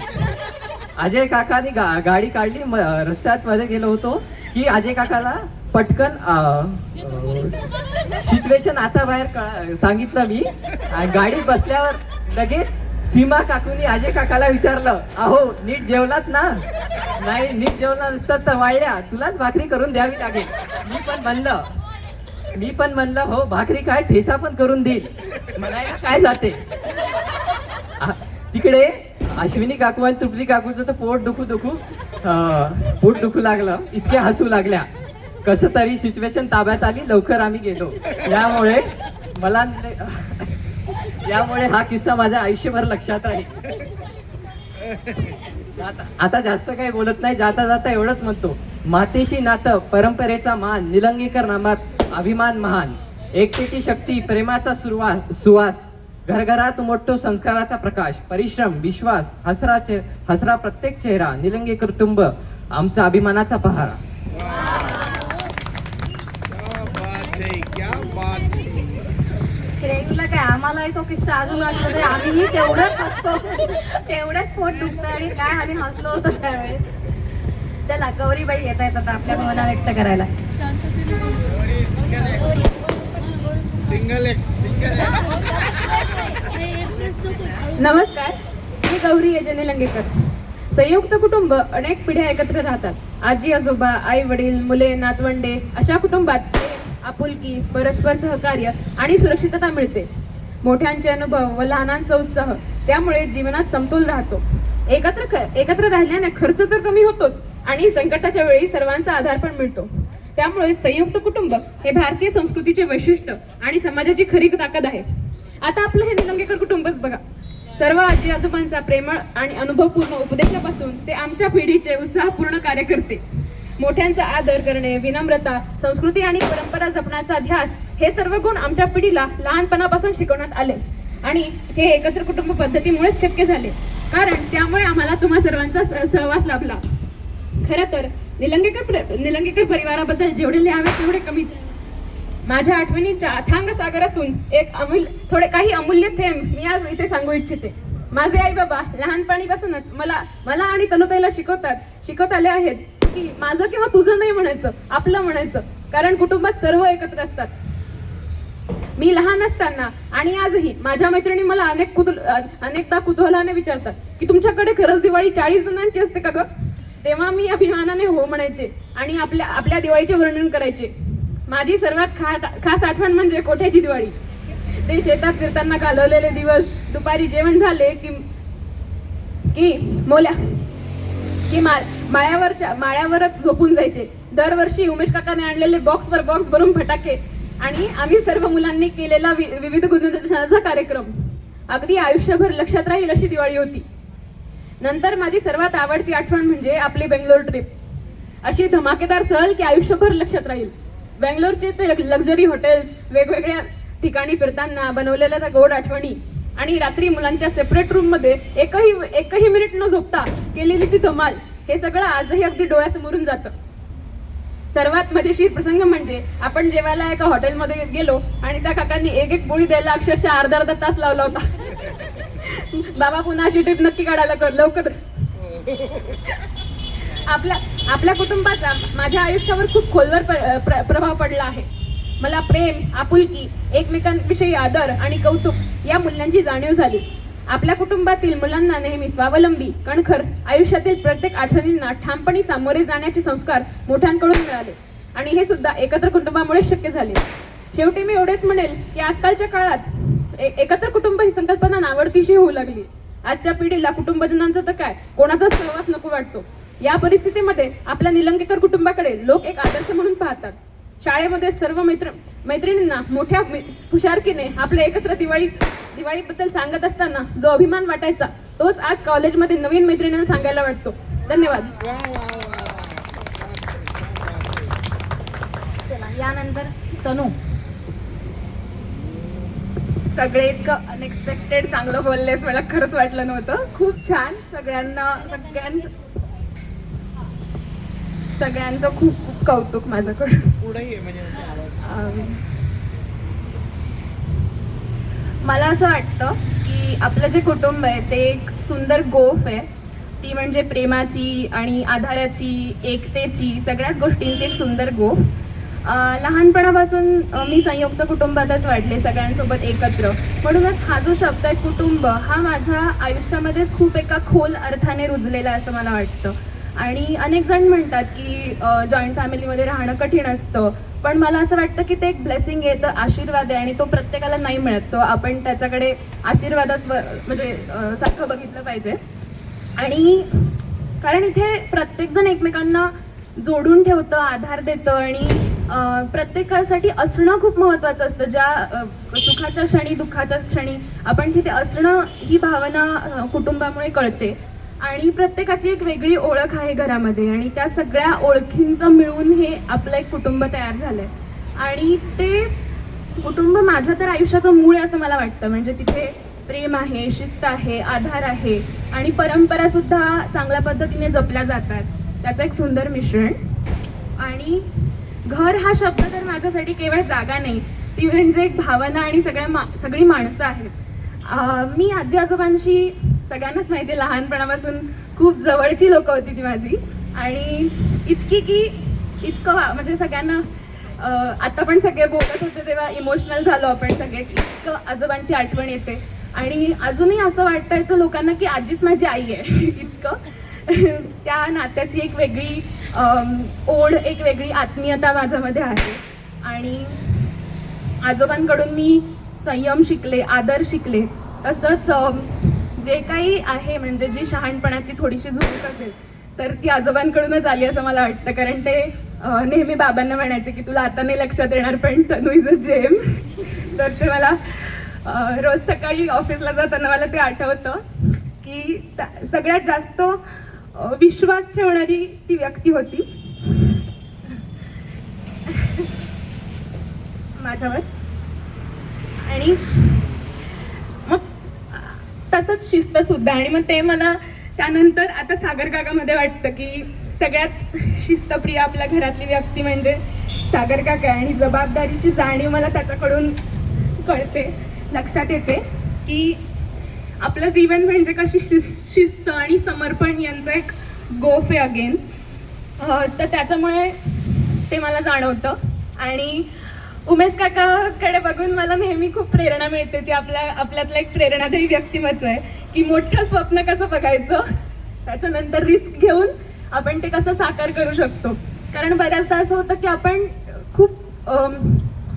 अजय काकाने गाडी काढली. रस्त्यात मध्ये गेलो होतो की अजय काकाला पटकन सिच्युएशन आता बाहेर सांगितलं मी. गाडी बसल्यावर लगेच सीमा काकूनी अजय काकाला विचारलं, अहो नीट जेवलात ना? नाही, नीट जेवला नसतं तर वाळल्या तुलाच भाकरी करून द्यावी लागेल. मी पण म्हणलं हो, भाकरी काय, ठेसा पण करून देईल. म्हणायला काय जाते. तिकडे अश्विनी काकू आणि तृप्ती काकूचं तर पोट दुखू लागलं. इतके हसू लागल्या. कसं तरी सिच्युएशन ताब्यात आली. लवकर आम्ही गेलो. यामुळे हा किस्सा माझ्या आयुष्यभर लक्षात राहील. आता जास्त काही बोलत नाही. जाता जाता एवढंच म्हणतो, मातेशी नातं, परंपरेचा मान, निलंगेकर नामात अभिमान महान. एकतेची शक्ती, प्रेमाचा सुवास, घरघरात मोठो संस्काराचा प्रकाश, परिश्रम, विश्वास, हसरा प्रत्येक चेहरा. निलंगेकर कुटुंब आमचा अभिमानाचा पहारा. क्या बात है. श्रेयूला काय, आम्हालाही तो किस्सा अजून वाटलं तरी आम्हीही तेवढंच हसतो, तेवढंच पोट दुखतं आणि काय आम्ही हसलो होतो त्यावेळेस. चला, गौरीबाई येत आहेत आता आपल्या भावना व्यक्त करायला. शांततेने बोल. Single x. एक्सप्रेस नको. नमस्कार, मी गौरी यजने निलंगेकर. संयुक्त कुटुंब अनेक पिढ्या एकत्र राहतात. आजी आजोबा, आई वडील, मुले, नातवंडे अशा कुटुंबात प्रेम, आपुलकी, परस्पर सहकार्य आणि सुरक्षितता मिळते. मोठ्यांचे अनुभव व लहानांचा उत्साह, त्यामुळे जीवनात समतोल राहतो. एकत्र राहिल्याने खर्च तर कमी होतोच आणि संकटाच्या वेळी सर्वांचा आधार पण मिळतो. त्यामुळे संयुक्त कुटुंब हे भारतीय संस्कृतीचे वैशिष्ट्य आणि समाजाची खरी ताकद आहे. आता आपलं हे निलंगेकर कुटुंबच बघा. सर्व आजी आजोबांचा प्रेमळ आणि अनुभवपूर्ण उपदेशापासून ते आमच्या पिढीचे उत्साहपूर्ण कार्य करते. मोठ्यांचा आदर करणे, विनम्रता, संस्कृती आणि परंपरा जपण्याचा ध्यास, हे सर्व गुण आमच्या पिढीला लहानपणापासून शिकवण्यात आले आणि हे एकत्र कुटुंब पद्धतीमुळेच शक्य झाले. कारण त्यामुळे आम्हाला तुम्हा सर्वांचा सहवास लाभला. खरं तर निलंगेकर परिवाराबद्दल जेवढे लिहावे तेवढे कमीच. माझ्या आठवणीच्या अथांग सागरातून काही अमूल्य थेंब मी आज इथे सांगू इच्छिते. माझे आई बाबा लहानपणीपासूनच मला आणि तनुताईला शिकवत आले आहेत की माझं किंवा तुझं नाही म्हणायचं, आपलं म्हणायचं, कारण कुटुंबात सर्व एकत्र असतात. मी लहान असताना आणि आजही माझ्या मैत्रिणी मला अनेकदा कुतूहलाने विचारतात की तुमच्याकडे खरंच दिवाळी 40 जणांची असते का ग? तेव्हा मी अभिमानाने हो म्हणायचे आणि आपल्या दिवाळीचे वर्णन करायचे. माझी सर्वात खास आठवण म्हणजे कोठ्याची दिवाळी. ते शेतात फिरताना घालवलेले दिवस, दुपारी जेवण झाले की माळ्यावरच झोपून जायचे. दरवर्षी उमेश काकाने आणलेले बॉक्स भरून फटाके आणि आम्ही सर्व मुलांनी केलेला विविध गुणवत्तेचा कार्यक्रम अगदी आयुष्यभर लक्षात राहील अशी दिवाळी होती. नंतर माझी सर्वात आवडती आठवण म्हणजे आपली बेंगलोर ट्रिप. अशी धमाकेदार सहल की आयुष्यभर लक्षात राहील. बेंगलोरचे ते लक्झरी हॉटेल्स, वेगवेगळ्या ठिकाणी फिरताना बनवलेल्या त्या गोड आठवणी आणि रात्री मुलांच्या सेपरेट रूम मध्ये एकही मिनिट न झोपता केलेली ती धमाल, हे सगळं आजही अगदी डोळ्यासमोरून जातं. सर्वात मजेशीर प्रसंग म्हणजे आपण जेवायला एका हॉटेलमध्ये गेलो आणि त्या काकांनी एक पोळी द्यायला अक्षरशः अर्धा तास लावला होता. बाबा पुन्हा अशी ट्रिप नक्की काढायला कर लवकरच. आपल्या कुटुंबाचा माझ्या आयुष्यावर खूप खोलवर प्रभाव पडला आहे. मला प्रेम, आपुलकी, एकमेकांविषयी आदर आणि कौतुक या मूल्यांची जाणीव झाली. आपल्या कुटुंबातील मुलांना नेहमी स्वावलंबी, कणखर, आयुष्यातील प्रत्येक आठवणींना ठामपणे सामोरे जाण्याचे संस्कार मोठ्यांकडून मिळाले आणि हे सुद्धा एकत्र कुटुंबामुळे शक्य झाले. शेवटी मी एवढेच म्हणेल की आजकालच्या काळात एकत्र कुटुंब ही संकल्पना नावडतीशी होऊ लागली. आजच्या पिढीला कुटुंब दिनांचा तर काय, कोणाचाच सहवास नको वाटतो. या परिस्थितीमध्ये आपल्या निलंगेकर कुटुंबाकडे लोक एक आदर्श म्हणून पाहतात. शाळेमध्ये सर्व मैत्रिणींना मोठ्या हुशारकीने आपल्या एकत्र दिवाळीबद्दल सांगत असताना जो अभिमान वाटायचा, तोच आज कॉलेजमध्ये नवीन मैत्रिणींना सांगायला वाटतो. धन्यवाद. चला यानंतर तनू. सगळे इतकं अनएक्सपेक्टेड चांगलं बोललेत, मला खरंच वाटलं नव्हतं. खूप छान. सगळ्यांचं खूप खूप कौतुक माझ्याकडून. पुढे म्हणजे मला असं वाटतं की आपलं जे कुटुंब आहे ते एक सुंदर गोफ आहे. ती म्हणजे प्रेमाची आणि आधाराची, एकतेची, सगळ्याच गोष्टींची एक सुंदर गोफ. लहानपणापासून मी संयुक्त कुटुंबातच वाढले, सगळ्यांसोबत एकत्र. म्हणूनच हा जो शब्द आहे कुटुंब, हा माझ्या आयुष्यामध्येच खूप एका खोल अर्थाने रुजलेला आहे असं मला वाटतं. आणि अनेक जण म्हणतात की जॉईंट फॅमिलीमध्ये राहणं कठीण असतं, पण मला असं वाटतं की ते एक ब्लेसिंग आहे, तर आशीर्वाद आहे आणि तो प्रत्येकाला नाही मिळत. तो आपण त्याच्याकडे म्हणजे सारखं बघितलं पाहिजे. आणि कारण इथे प्रत्येकजण एकमेकांना जोडून ठेवतं, आधार देतं आणि प्रत्येकासाठी असणं खूप महत्त्वाचं असतं. ज्या सुखाच्या क्षणी, दुःखाच्या क्षणी आपण तिथे असणं, ही भावना कुटुंबामुळे कळते. आणि प्रत्येकाची एक वेगळी ओळख आहे घरामध्ये आणि त्या सगळ्या ओळखींचं मिळून हे आपलं एक कुटुंब तयार झालंय. आणि ते कुटुंब माझ्या तर आयुष्याचं मूळ आहे असं मला वाटतं. म्हणजे तिथे प्रेम आहे, शिस्त आहे, आधार आहे आणि परंपरा सुद्धा चांगल्या पद्धतीने जपल्या जातात. त्याचं एक सुंदर मिश्रण. आणि घर हा शब्द तर माझ्यासाठी केवळ जागा नाही, ती म्हणजे एक भावना आणि सगळी माणसं आहेत. मी आजी आजोबांशी, सगळ्यांनाच माहिती आहे, लहानपणापासून खूप जवळची लोक होती ती माझी. आणि इतकं म्हणजे सगळ्यांना आता पण सगळे बोलत होते तेव्हा इमोशनल झालो आपण सगळे, की इतकं आजोबांची आठवण येते. आणि अजूनही असं वाटायचं लोकांना की आजीच माझी आई आहे. इतकं त्या नात्याची एक वेगळी ओढ, एक वेगळी आत्मीयता माझ्यामध्ये आहे. आणि आजोबांकडून मी संयम शिकले, आदर शिकले. तसंच जे काही आहे म्हणजे जी शहाणपणाची थोडीशी झुक असेल तर ती आजोबांकडूनच आली असं मला वाटतं. कारण ते नेहमी बाबांना म्हणायचे की तुला आता नाही लक्षात येणार पण तनू इज अ जेम. तर ते मला रोज सकाळी ऑफिसला जाताना मला ते आठवतं की सगळ्यात जास्त विश्वास ठेवणारी ती व्यक्ती होती माझ्यावर. आणि मग तसंच शिस्त सुद्धा. आणि मग ते मला त्यानंतर आता सागर काकामध्ये वाटतं की सगळ्यात शिस्तप्रिय आपल्या घरातली व्यक्ती म्हणजे सागर काका आहे आणि जबाबदारीची जाणीव मला त्याच्याकडून कळते, लक्षात येते की आपलं जीवन म्हणजे कशी शिस्त आणि समर्पण यांचं एक गोफ आहे अगेन. तर त्याच्यामुळे ते मला जाणवतं. आणि उमेश काकाकडे बघून मला नेहमी खूप प्रेरणा मिळते. ती आपल्यातलं एक प्रेरणादायी व्यक्तिमत्व आहे की मोठं स्वप्न कसं बघायचं, त्याच्यानंतर रिस्क घेऊन आपण ते कसं साकार करू शकतो. कारण बऱ्याचदा असं होतं की आपण खूप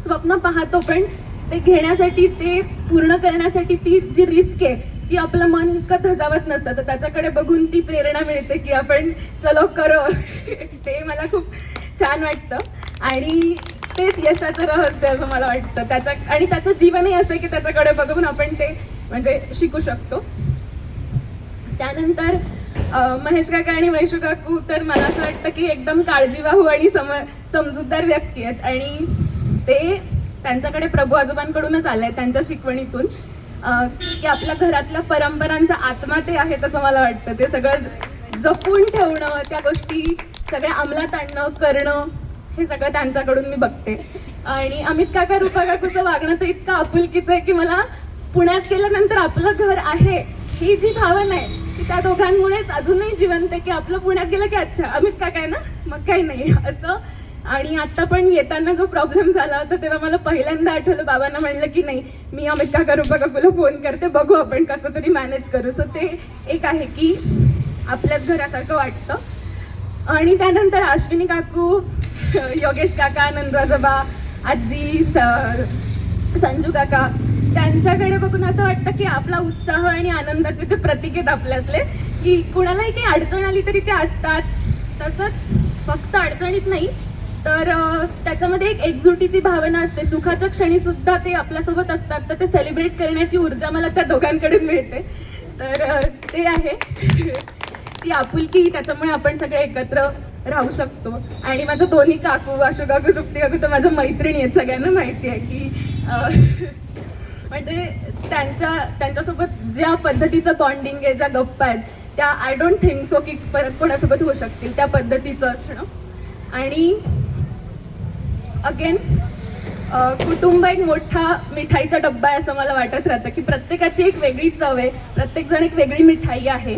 स्वप्न पाहतो, पण ते घेण्यासाठी, ते पूर्ण करण्यासाठी ती जी रिस्क आहे ती आपलं मन इतकं धजावत नसतं. तर त्याच्याकडे बघून ती प्रेरणा मिळते की आपण चलो करो. ते मला खूप छान वाटतं आणि तेच यशाचं रहस्य असं मला वाटतं. आणि त्याचं जीवनही असं आहे की त्याच्याकडे बघून आपण ते म्हणजे शिकू शकतो. त्यानंतर महेश काका आणि वैशू काकू तर मला असं वाटतं की एकदम काळजीवाहू आणि समजूतदार व्यक्ती आहेत आणि ते त्यांच्याकडे प्रभू आजोबांकडूनच आलंय, त्यांच्या शिकवणीतून की आपल्या घरातल्या परंपरांचा आत्मा ते आहेत असं मला वाटतं. ते सगळं जपून ठेवणं, त्या गोष्टी सगळ्या अंमलात आणणं, करणं, हे सगळं त्यांच्याकडून मी बघते. आणि अमित काका, रुपा काकूचं वागणं तर इतकं आपुलकीचं आहे की मला पुण्यात गेल्यानंतर आपलं घर आहे ही जी भावना आहे ती त्या दोघांमुळेच अजूनही जिवंत आहे की आपलं पुण्यात गेलं की अच्छा अमित काका आहे ना, मग काही नाही असं. आणि आता पण येताना जो प्रॉब्लेम झाला होता तेव्हा मला पहिल्यांदा आठवलं, बाबांना म्हणलं की नाही मी अमित काका, रुपा काकूला फोन करते, बघू आपण कसं तरी मॅनेज करू. सो ते एक आहे की आपल्याच घरासारखं वाटतं. आणि त्यानंतर अश्विनी काकू, योगेश काका, नंदू आजोबा, आजी, संजू काका, त्यांच्याकडे बघून असं वाटतं की आपला उत्साह आणि आनंदाचे ते प्रतीक आहेत आपल्यातले, की कुणालाही काही अडचण आली तरी ते असतात. तसंच फक्त अडचणीत नाही तर त्याच्यामध्ये एक एकजुटीची भावना असते. सुखाच्या क्षणी सुद्धा ते आपल्यासोबत असतात, तर ते सेलिब्रेट करण्याची ऊर्जा मला त्या दोघांकडून मिळते. तर ते आहे ती आपुलकी, त्याच्यामुळे आपण सगळे एकत्र राहू शकतो. आणि माझ्या दोन्ही काकू, आशू काकू, तृप्ती काकू तर माझ्या मैत्रिणी आहेत, सगळ्यांना माहिती आहे की म्हणजे त्यांच्यासोबत ज्या पद्धतीचं बॉन्डिंग आहे, ज्या गप्पा आहेत त्या आय डोंट थिंक सो की परत कोणासोबत होऊ शकतील, त्या पद्धतीचं असणं. आणि अगेन कुटुंब एक मोठा मिठाईचा डब्बा आहे असं मला वाटत राहतं की प्रत्येकाची एक वेगळी चव आहे, प्रत्येकजण एक वेगळी मिठाई आहे.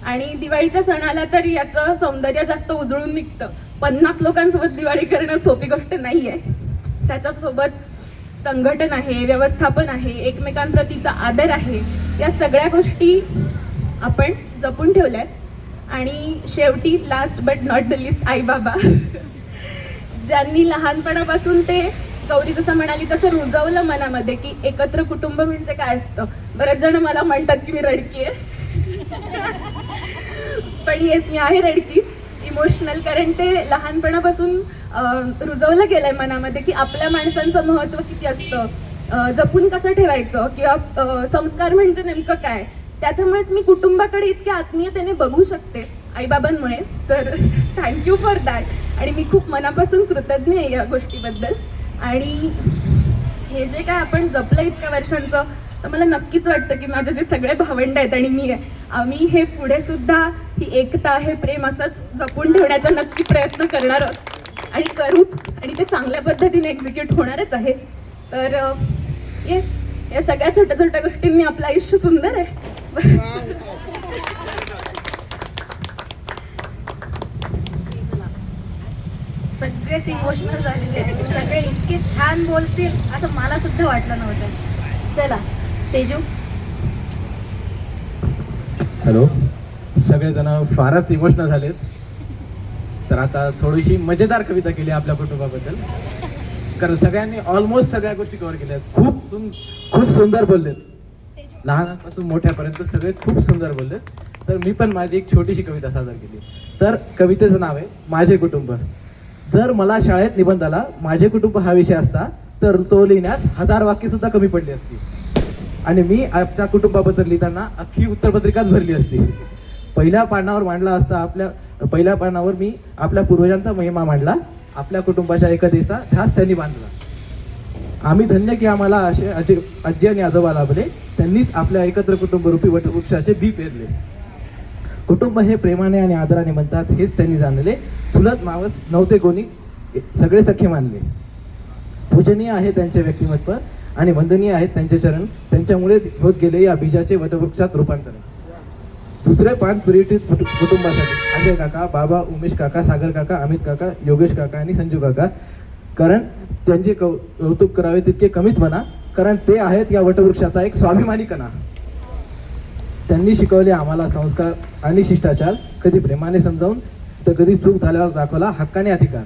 आणि दिवाळीच्या सणाला तर याचं सौंदर्य जास्त उजळून निघतं. 50 लोकांसोबत दिवाळी करणं सोपी गोष्ट नाही आहे. त्याच्यासोबत संघटन आहे, व्यवस्थापन आहे, एकमेकांप्रतीचा आदर आहे, या सगळ्या गोष्टी आपण जपून ठेवल्यात. आणि शेवटी last but not the list, आई बाबा ज्यांनी लहानपणापासून ते गौरी जसं म्हणाली तसं रुजवलं मनामध्ये की एकत्र कुटुंब म्हणजे काय असतं. बरेच जण मला म्हणतात की मी रडकी आहे पण येस, मी आहे रडकी, इमोशनल, कारण ते लहानपणापासून रुजवलं गेलंय मनामध्ये की आपल्या माणसांचं महत्त्व किती असतं, जपून कसं ठेवायचं, किंवा संस्कार म्हणजे नेमकं काय. त्याच्यामुळेच मी कुटुंबाकडे इतक्या आत्मीयतेने बघू शकते आईबाबांमुळे. तर थँक्यू फॉर दॅट. आणि मी खूप मनापासून कृतज्ञ आहे या गोष्टीबद्दल. आणि हे जे काय आपण जपलं इतक्या वर्षांचं, तर मला नक्कीच वाटतं की माझे जे सगळे भावंड आहेत आणि मी आहे, आम्ही हे पुढे सुद्धा ही एकता, हे प्रेम असंच जपून ठेवण्याचा नक्की प्रयत्न करणार आहोत आणि करूच. आणि ते चांगल्या पद्धतीने एक्झिक्यूट होणारच आहे. तर येस, या सगळ्या छोट्या छोट्या गोष्टींनी आपलं आयुष्य सुंदर आहे. सगळेच इमोशनल झालेले आहेत, सगळे इतके छान बोलतील असं मला सुद्धा वाटलं नव्हतं. चला तेजू. हॅलो, सगळेजण फारच इमोशनल झालेत. तर आता थोडीशी मजेदार कविता केली आपल्या कुटुंबाबद्दल, कारण सगळ्यांनी ऑलमोस्ट सगळ्या गोष्टी कव्हर केल्या. खूप सुंदर बोललेत, लहानापासून मोठ्यापर्यंत सगळे खूप सुंदर बोललेत. तर मी पण माझी एक छोटीशी कविता सादर केली. तर कवितेचं नाव आहे माझे कुटुंब. जर मला शाळेत निबंधाला माझे कुटुंब हा विषय असता तर तो लिहिण्यास 1000 वाक्य सुद्धा कमी पडली असती. आणि मी आपल्या कुटुंबाबद्दल लिहिताना अख्खी उत्तरपत्रिकाच भरली असती. पहिल्या पानावर मी आपल्या पूर्वजांचा महिमा मांडला, आपल्या कुटुंबाच्या एकतेचा ध्यास त्यांनी बांधला. आम्ही धन्य की आम्हाला असे आजी आणि आजोबा लाभले, त्यांनीच आपल्या एकत्र कुटुंबरूपी वटवृक्षाचे बी पेरले. कुटुंब हे प्रेमाने आणि आदराने म्हणतात हेच त्यांनी जाणले. चुलत मावस नव्हते कोणी, सगळे सख्खे मानले. पूजनीय आहे त्यांचे व्यक्तिमत्व आणि वंदनीय आहेत त्यांचे चरण. त्यांच्यामुळे होत गेले या बीजाचे वटवृक्षात रूपांतरण. दुसरे पान पर्यटित कुटुंबासाठी अजय काका, बाबा, उमेश काका, सागर काका, अमित काका, योगेश काका आणि संजू काका. कारण त्यांचे कौतुक करावे तितके कमीच म्हणा, कारण ते आहेत या वटवृक्षाचा एक स्वाभिमानी कणा. त्यांनी शिकवले आम्हाला संस्कार आणि शिष्टाचार, कधी प्रेमाने समजावून तर कधी चूक झाल्यावर दाखवला हक्काने अधिकार.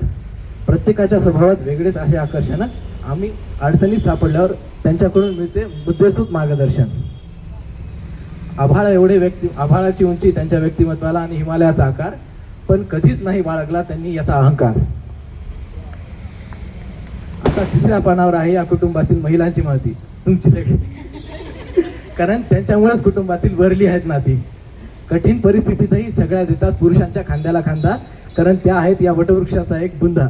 प्रत्येकाच्या स्वभावात वेगळेच असे आकर्षण आम्ही अडचणीत सापडल्यावर त्यांच्याकडून मिळते मुद्देसूद मार्गदर्शन. आभाळाची उंची त्यांच्या व्यक्तिमत्वाला आणि हिमालयाचा आकार, पण कधीच नाही बाळगला त्यांनी याचा अहंकार. आता तिसऱ्या पानावर आहे या कुटुंबातील महिलांची महती, तुमची सगळी. कारण त्यांच्यामुळेच कुटुंबातील वरली आहेत नाती. कठीण परिस्थितीतही सगळ्या देतात पुरुषांच्या खांद्याला खांदा, कारण त्या आहेत या वटवृक्षाचा एक बुंदा.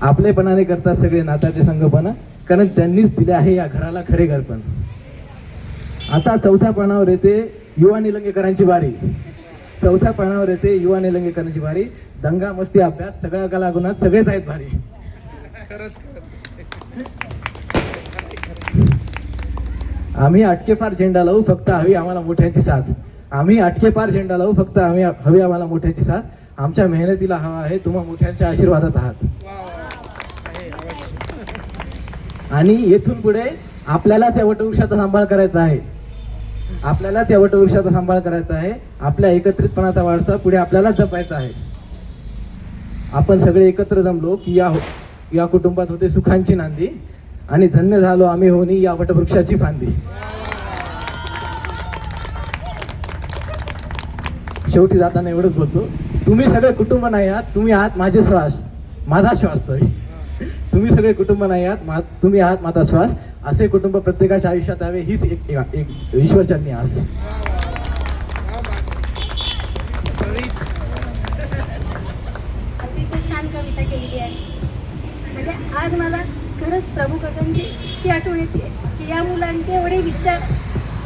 आपलेपणाने करतात सगळे नात्याचे संगोपन, कारण त्यांनीच दिले आहे या घराला खरे घरपण. आता चौथ्या पानावर येते युवा निलंगेकरांची बारी. चौथ्या पानावर येते युवा निलंगेकरांची बारी. दंगा, मस्ती, अभ्यास, सगळ्या कलागुणात सगळेच आहेत भारी. आम्ही अटकेपार झेंडा लावू, फक्त हवी आम्हाला मोठ्यांची साथ. आम्ही अटकेपार झेंडा लावू, फक्त हवी आम्हाला मोठ्यांची साथ. आमच्या मेहनतीला हवा आहे तुम्हा मोठ्यांच्या आशीर्वादाचा हात. आणि येथून पुढे आपल्यालाच या वटवृक्षाचा सांभाळ करायचा आहे. आपल्यालाच या वटवृक्षाचा सांभाळ करायचा आहे. आपल्या एकत्रितपणाचा वारसा पुढे आपल्यालाच जपायचा आहे. आपण सगळे एकत्र जमलो की या कुटुंबात होते सुखांची नांदी, आणि धन्य झालो आम्ही होणी या वटवृक्षाची फांदी. शेवटी जाताना एवढंच बोलतो, तुम्ही सगळे कुटुंब नाही आहात, तुम्ही आहात माझे श्वास, माझा श्वास. सॉरी, तुम्ही सगळे कुटुंब नाही आहात, तुम्ही आहात माझा श्वास. असे कुटुंब प्रत्येकाच्या आयुष्यात यावे हीच एक ईश्वरचरणी आस. अतिशय छान कविता केलेली आहे. म्हणजे आज मला खरंच प्रभू काकांची ती आठवण येते की या मुलांचे एवढे विचार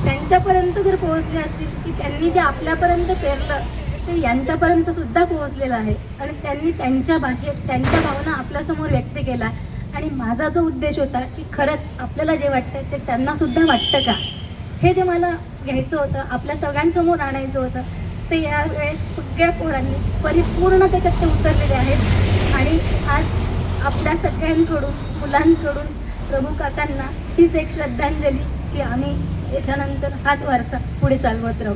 त्यांच्यापर्यंत जर पोहोचले असतील की त्यांनी जे आपल्यापर्यंत पेरलं ते यांच्यापर्यंत सुद्धा पोहोचलेलं आहे. आणि त्यांनी त्यांच्या भाषेत त्यांच्या भावना आपल्यासमोर व्यक्त केला. आणि माझा जो उद्देश होता की खरंच आपल्याला जे वाटतं ते त्यांना सुद्धा वाटतं का, हे जे मला घ्यायचं होतं, आपल्या सगळ्यांसमोर आणायचं होतं, ते यावेळेस सगळ्या पोरांनी परिपूर्ण त्याच्यात ते उतरलेले आहेत. आणि आज आपल्या सगळ्यांकडून, मुलांकडून प्रभू काकांना हीच एक श्रद्धांजली की आम्ही याच्यानंतर हाच वारसा पुढे चालवत राहू.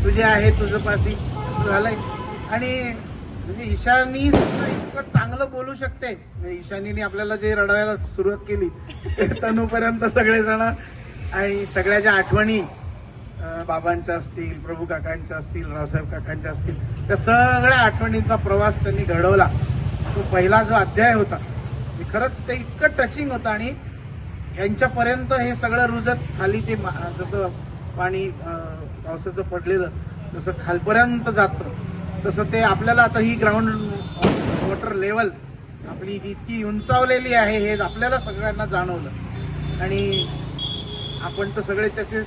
तुझे आहे तुझं पासी असं झालंय. आणि म्हणजे ईशानी सुद्धा इतकं चांगलं बोलू शकते. ईशानीने आपल्याला जे रडवायला सुरुवात केली तनूपर्यंत सगळेजण, आणि सगळ्या ज्या आठवणी बाबांच्या असतील, प्रभू काकांच्या असतील, रावसाहेब काकांच्या असतील, त्या सगळ्या आठवणींचा प्रवास त्यांनी घडवला. तो पहिला जो अध्याय होता खरंच ते इतकं टचिंग होतं. आणि यांच्यापर्यंत हे सगळं रुजत खाली ते जसं पाणी पावसाचं पडलेलं जसं खालपर्यंत जातं, तसं ते आपल्याला आता ही ग्राउंड वॉटर लेवल आपली इतकी उंचावलेली आहे हे आपल्याला सगळ्यांना जाणवलं. आणि आपण तर सगळे त्याचे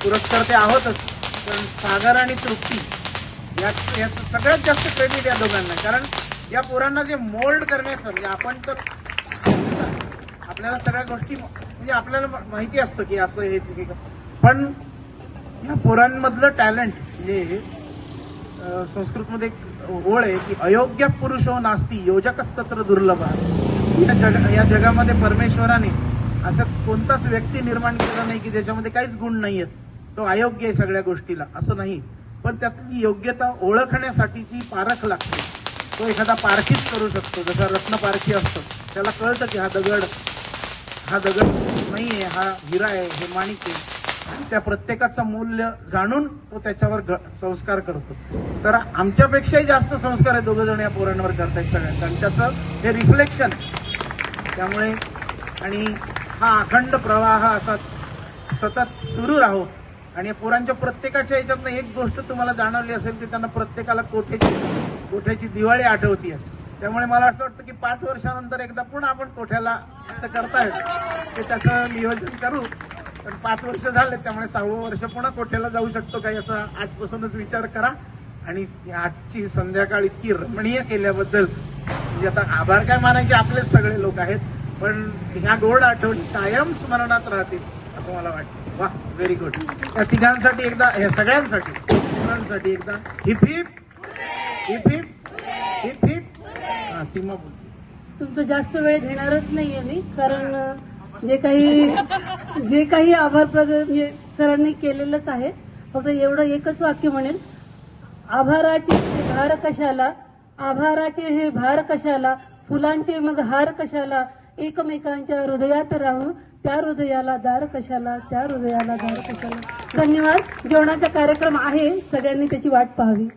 पुरस्कर्ते आहोतच. पण सागर आणि तृप्ती याचं सगळ्यात जास्त क्रेडिट या दोघांना. कारण या पोरांना जे मोल्ड करण्याचं, म्हणजे आपण तर आपल्याला सगळ्या गोष्टी म्हणजे आपल्याला माहिती असतं की असं हे, पण या पोरांमधलं टॅलेंट म्हणजे संस्कृतमध्ये एक ओळ आहे की अयोग्य पुरुषो नास्ती योजकस्तत्र दुर्लभ. या जगामध्ये परमेश्वराने असं कोणताच व्यक्ती निर्माण केला नाही की ज्याच्यामध्ये काहीच गुण नाही आहेत, तो अयोग्य आहे सगळ्या गोष्टीला, असं नाही. पण त्यातली योग्यता ओळखण्यासाठीची पारख लागते. तो एखादा पारखीच करू शकतो. जसा रत्न पारखी असतो, त्याला कळतं की हा दगड नाहीये, हा हिरा आहे, हे माणिक आहे. आणि त्या प्रत्येकाचं मूल्य जाणून तो त्याच्यावर संस्कार करतो. तर आमच्यापेक्षाही जास्त संस्कार हे दोघं जण या पोरांवर करतायत सगळ्यांचा, आणि त्याचं हे रिफ्लेक्शन. त्यामुळे आणि हा अखंड प्रवाह असा सतत सुरू राहो. आणि या पोरांच्या प्रत्येकाच्या याच्यातनं एक गोष्ट तुम्हाला जाणवली असेल की त्यांना प्रत्येकाला कोठ्याची दिवाळी आठवतीये. त्यामुळे मला असं वाटतं की 5 वर्षानंतर एकदा पुन्हा आपण कोठ्याला असं करता येतं ते त्याचं नियोजन करू. पण 5 वर्ष झाले त्यामुळे 6वं वर्ष पुन्हा कोठ्याला जाऊ शकतो काही असा आजपासूनच विचार करा. आणि आजची संध्याकाळ इतकी रमणीय केल्याबद्दल म्हणजे आता आभार काय मानायचे आपलेच सगळे लोक आहेत, पण ह्या गोड आठवणी कायम स्मरणात राहतील असं मला वाटतं. वा, व्हेरी गुड. या तिघांसाठी एकदा, ह्या सगळ्यांसाठी मुलांसाठी एकदा heap heap heap heap heap heap. हा, सीमा बोलते. तुमचं जास्त वेळ घेणारच नाहीये मी, कारण जे काही आभार म्हणजे सरांनी केलेलंच आहे. फक्त एवढं एकच वाक्य म्हणेल, आभाराचे हे भार कशाला, आभाराचे हे भार कशाला, फुलांचे मग हार कशाला, एकमेकांच्या हृदयात राहू, त्या हृदयाला दार कशाला, त्या हृदयाला दार कशाला. धन्यवाद. जेवणाचा कार्यक्रम आहे, सगळ्यांनी त्याची वाट पाहावी.